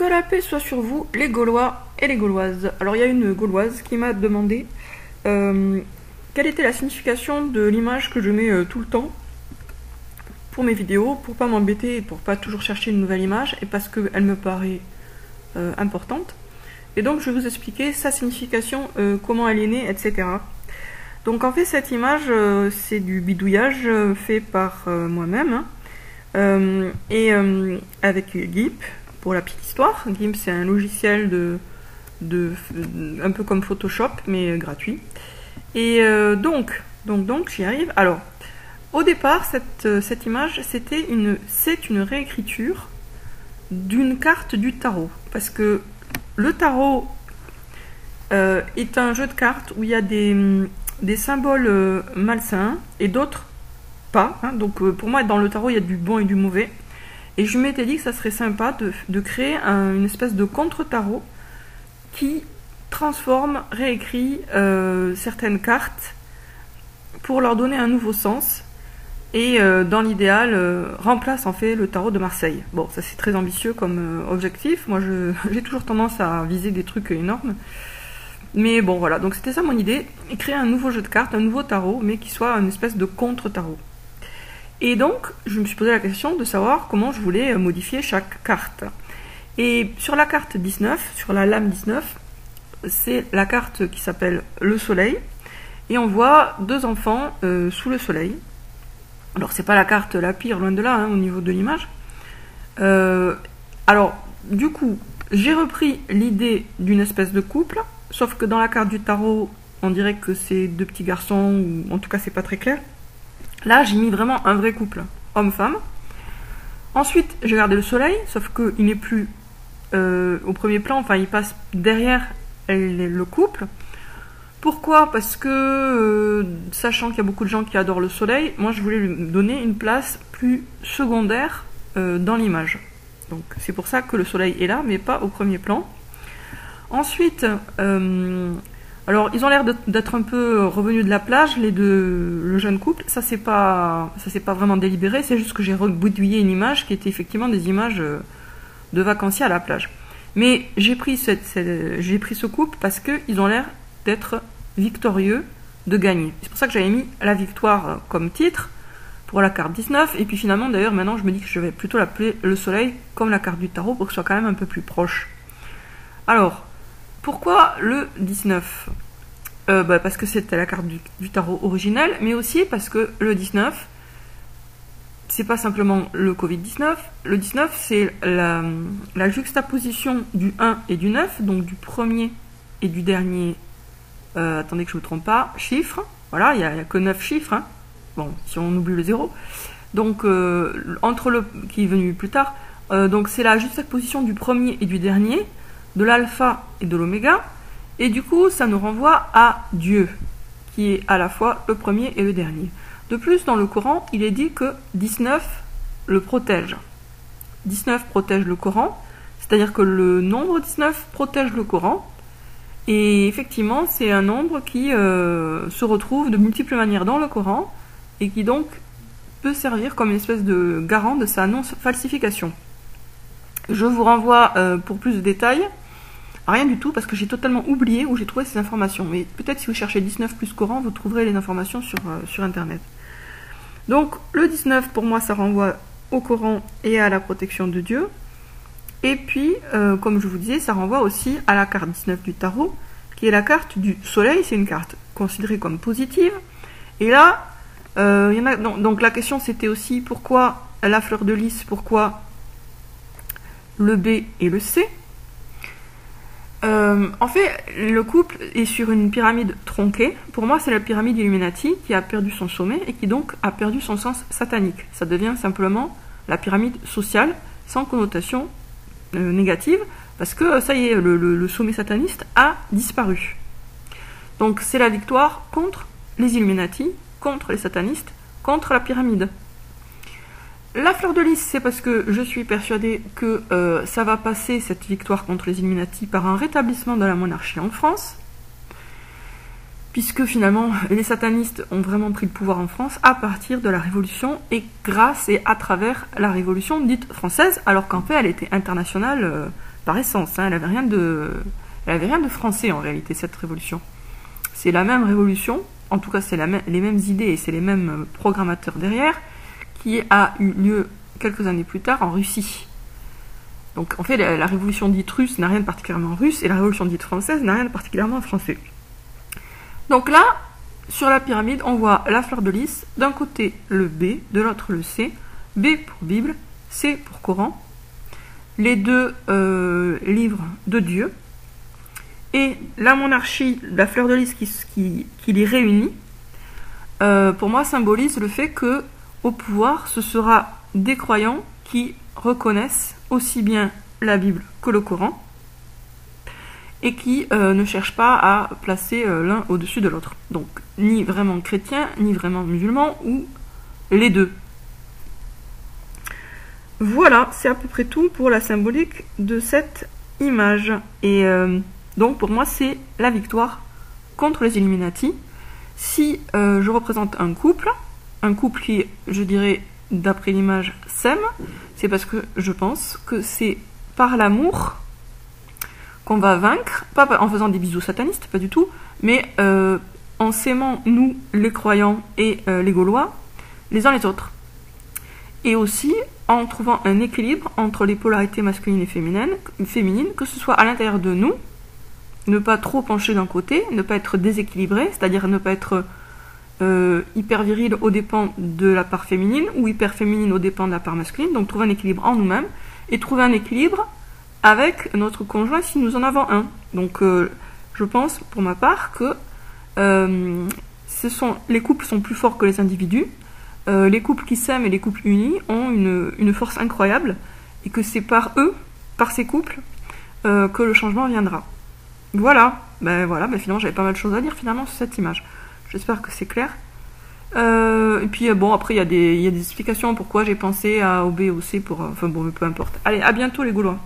Que la paix soit sur vous, les Gaulois et les Gauloises. Alors il y a une Gauloise qui m'a demandé quelle était la signification de l'image que je mets tout le temps pour mes vidéos, pour pas m'embêter et pour pas toujours chercher une nouvelle image, et parce qu'elle me paraît importante. Et donc je vais vous expliquer sa signification, comment elle est née, etc. Donc en fait cette image, c'est du bidouillage fait par moi-même, avec GIMP. Pour la petite histoire, GIMP c'est un logiciel un peu comme Photoshop mais gratuit. Et donc j'y arrive. Alors au départ cette image c'est une réécriture d'une carte du tarot, parce que le tarot est un jeu de cartes où il y a des symboles malsains et d'autres pas, hein. Donc pour moi dans le tarot il y a du bon et du mauvais. Et je m'étais dit que ça serait sympa de créer une espèce de contre-tarot qui transforme, réécrit certaines cartes pour leur donner un nouveau sens. Et dans l'idéal, remplace en fait le tarot de Marseille. Bon, ça c'est très ambitieux comme objectif. Moi j'ai toujours tendance à viser des trucs énormes. Mais bon voilà, donc c'était ça mon idée. Et créer un nouveau jeu de cartes, un nouveau tarot, mais qui soit une espèce de contre-tarot. Et donc, je me suis posé la question de savoir comment je voulais modifier chaque carte. Et sur la carte 19, sur la lame 19, c'est la carte qui s'appelle le soleil. Et on voit deux enfants sous le soleil. Alors, c'est pas la carte la pire, loin de là, hein, au niveau de l'image. Alors, du coup, j'ai repris l'idée d'une espèce de couple, sauf que dans la carte du tarot, on dirait que c'est deux petits garçons, ou en tout cas, c'est pas très clair. Là, j'ai mis vraiment un vrai couple, homme-femme. Ensuite, j'ai gardé le soleil, sauf qu'il n'est plus au premier plan, enfin, il passe derrière le couple. Pourquoi? Parce que, sachant qu'il y a beaucoup de gens qui adorent le soleil, moi, je voulais lui donner une place plus secondaire dans l'image. Donc, c'est pour ça que le soleil est là, mais pas au premier plan. Ensuite, alors, ils ont l'air d'être un peu revenus de la plage, le jeune couple. Ça, c'est pas vraiment délibéré, c'est juste que j'ai rebidouillé une image qui était effectivement des images de vacanciers à la plage. Mais j'ai pris ce couple parce qu'ils ont l'air d'être victorieux, de gagner. C'est pour ça que j'avais mis la victoire comme titre pour la carte 19. Et puis finalement, d'ailleurs, maintenant, je me dis que je vais plutôt l'appeler le soleil comme la carte du tarot pour que ce soit quand même un peu plus proche. Alors, pourquoi le 19 ? Parce que c'était la carte du tarot originelle, mais aussi parce que le 19, c'est pas simplement le Covid-19. Le 19, c'est la juxtaposition du 1 et du 9, donc du premier et du dernier, attendez que je ne me trompe pas, chiffre. Voilà, il n'y a que 9 chiffres, hein. Bon, si on oublie le 0. Donc, qui est venu plus tard, donc c'est la juxtaposition du premier et du dernier, de l'alpha et de l'oméga, et du coup ça nous renvoie à Dieu, qui est à la fois le premier et le dernier. De plus, dans le Coran, il est dit que 19 le protège. 19 protège le Coran, c'est-à-dire que le nombre 19 protège le Coran, et effectivement c'est un nombre qui se retrouve de multiples manières dans le Coran, et qui donc peut servir comme une espèce de garant de sa non-falsification. Je vous renvoie pour plus de détails, rien du tout, parce que j'ai totalement oublié où j'ai trouvé ces informations. Mais peut-être si vous cherchez 19 plus Coran, vous trouverez les informations sur Internet. Donc le 19, pour moi, ça renvoie au Coran et à la protection de Dieu. Et puis, comme je vous disais, ça renvoie aussi à la carte 19 du tarot, qui est la carte du soleil. C'est une carte considérée comme positive. Et là, donc la question c'était aussi pourquoi la fleur de lys, pourquoi le B et le C. En fait, le couple est sur une pyramide tronquée. Pour moi, c'est la pyramide Illuminati qui a perdu son sommet et qui donc a perdu son sens satanique. Ça devient simplement la pyramide sociale, sans connotation négative, parce que ça y est, le sommet sataniste a disparu. Donc c'est la victoire contre les Illuminati, contre les satanistes, contre la pyramide. La fleur de lys, c'est parce que je suis persuadée que ça va passer, cette victoire contre les Illuminati, par un rétablissement de la monarchie en France, puisque finalement les satanistes ont vraiment pris le pouvoir en France à partir de la Révolution, et grâce et à travers la Révolution dite française, alors qu'en fait elle était internationale par essence, hein, elle avait rien de français en réalité, cette révolution. C'est la même révolution, en tout cas c'est les mêmes idées et c'est les mêmes programmateurs derrière, qui a eu lieu quelques années plus tard en Russie. Donc en fait la révolution dite russe n'a rien de particulièrement russe et la révolution dite française n'a rien de particulièrement français. Donc là, sur la pyramide, on voit la fleur de lys, d'un côté le B, de l'autre le C, B pour Bible, C pour Coran, les deux livres de Dieu, et la monarchie, la fleur de lys qui les réunit, pour moi symbolise le fait que au pouvoir, ce sera des croyants qui reconnaissent aussi bien la Bible que le Coran, et qui ne cherchent pas à placer l'un au-dessus de l'autre. Donc, ni vraiment chrétien, ni vraiment musulman, ou les deux. Voilà, c'est à peu près tout pour la symbolique de cette image. Et donc, pour moi, c'est la victoire contre les Illuminati. Si je représente un couple qui, je dirais, d'après l'image, s'aime, c'est parce que je pense que c'est par l'amour qu'on va vaincre, pas en faisant des bisous satanistes, pas du tout, mais en s'aimant, nous, les croyants et les Gaulois, les uns les autres. Et aussi en trouvant un équilibre entre les polarités masculines et féminines, que ce soit à l'intérieur de nous, ne pas trop pencher d'un côté, ne pas être déséquilibré, c'est-à-dire ne pas être hyper viril aux dépens de la part féminine, ou hyper féminine aux dépens de la part masculine, donc trouver un équilibre en nous-mêmes, et trouver un équilibre avec notre conjoint si nous en avons un. Donc je pense pour ma part que les couples sont plus forts que les individus, les couples qui s'aiment et les couples unis ont une force incroyable, et que c'est par eux, par ces couples, que le changement viendra. Voilà, finalement j'avais pas mal de choses à dire finalement sur cette image. J'espère que c'est clair. Et puis bon, après il y a des explications pourquoi j'ai pensé au B ou au C pour... Enfin bon, mais peu importe. Allez, à bientôt les Gaulois.